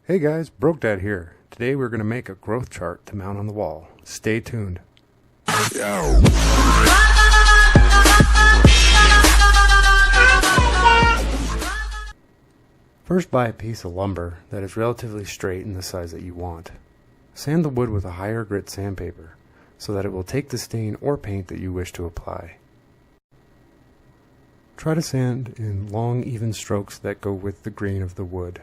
Hey guys, Broke-Dad here. Today we're going to make a growth chart to mount on the wall. Stay tuned. First, buy a piece of lumber that is relatively straight in the size that you want. Sand the wood with a higher grit sandpaper so that it will take the stain or paint that you wish to apply. Try to sand in long, even strokes that go with the grain of the wood.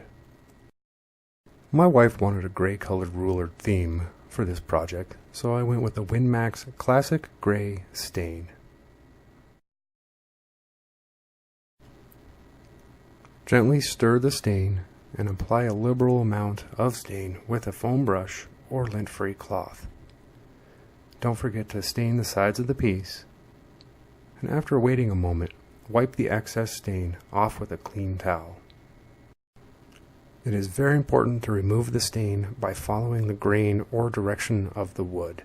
My wife wanted a gray colored ruler theme for this project, so I went with the Minwax Classic Gray Stain. Gently stir the stain and apply a liberal amount of stain with a foam brush or lint-free cloth. Don't forget to stain the sides of the piece, and after waiting a moment, wipe the excess stain off with a clean towel. It is very important to remove the stain by following the grain or direction of the wood.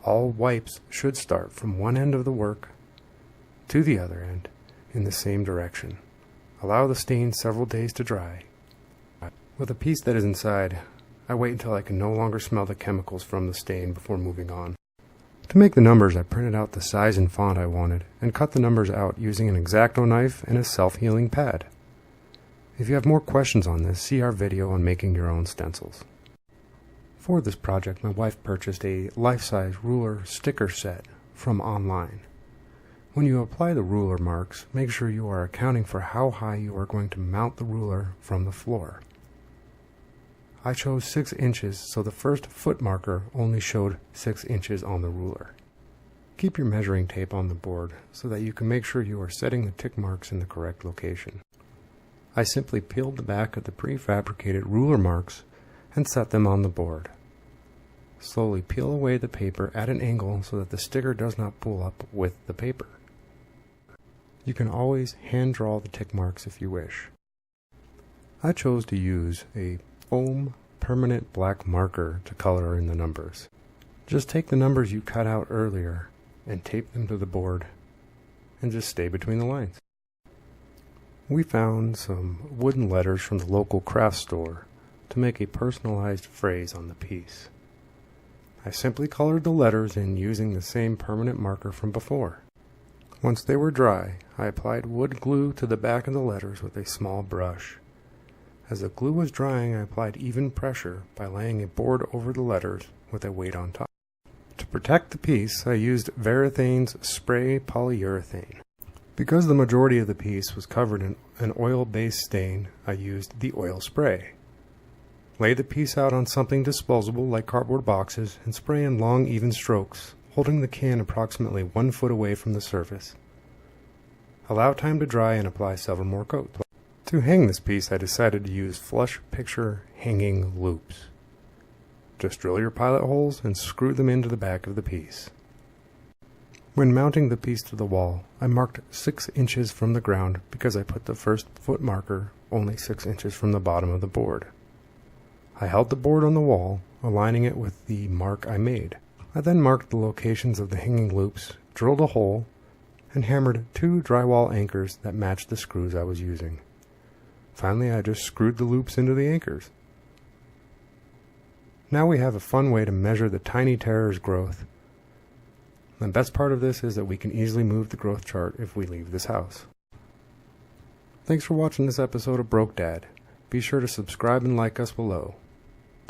All wipes should start from one end of the work to the other end in the same direction. Allow the stain several days to dry. With a piece that is inside, I wait until I can no longer smell the chemicals from the stain before moving on. To make the numbers, I printed out the size and font I wanted and cut the numbers out using an X-Acto knife and a self-healing pad. If you have more questions on this, see our video on making your own stencils. For this project, my wife purchased a life-size ruler sticker set from online. When you apply the ruler marks, make sure you are accounting for how high you are going to mount the ruler from the floor. I chose 6 inches, so the first foot marker only showed 6 inches on the ruler. Keep your measuring tape on the board so that you can make sure you are setting the tick marks in the correct location. I simply peeled the back of the prefabricated ruler marks and set them on the board. Slowly peel away the paper at an angle so that the sticker does not pull up with the paper. You can always hand draw the tick marks if you wish. I chose to use a foam permanent black marker to color in the numbers. Just take the numbers you cut out earlier and tape them to the board and just stay between the lines. We found some wooden letters from the local craft store to make a personalized phrase on the piece. I simply colored the letters in using the same permanent marker from before. Once they were dry, I applied wood glue to the back of the letters with a small brush. As the glue was drying, I applied even pressure by laying a board over the letters with a weight on top. To protect the piece, I used Varathane's spray polyurethane. Because the majority of the piece was covered in an oil-based stain, I used the oil spray. Lay the piece out on something disposable like cardboard boxes and spray in long, even strokes, holding the can approximately 1 foot away from the surface. Allow time to dry and apply several more coats. To hang this piece, I decided to use flush picture hanging loops. Just drill your pilot holes and screw them into the back of the piece. When mounting the piece to the wall, I marked 6 inches from the ground because I put the first foot marker only 6 inches from the bottom of the board. I held the board on the wall, aligning it with the mark I made. I then marked the locations of the hanging loops, drilled a hole, and hammered 2 drywall anchors that matched the screws I was using. Finally, I just screwed the loops into the anchors. Now we have a fun way to measure the tiny terror's growth. The best part of this is that we can easily move the growth chart if we leave this house. Thanks for watching this episode of Broke-Dad. Be sure to subscribe and like us below.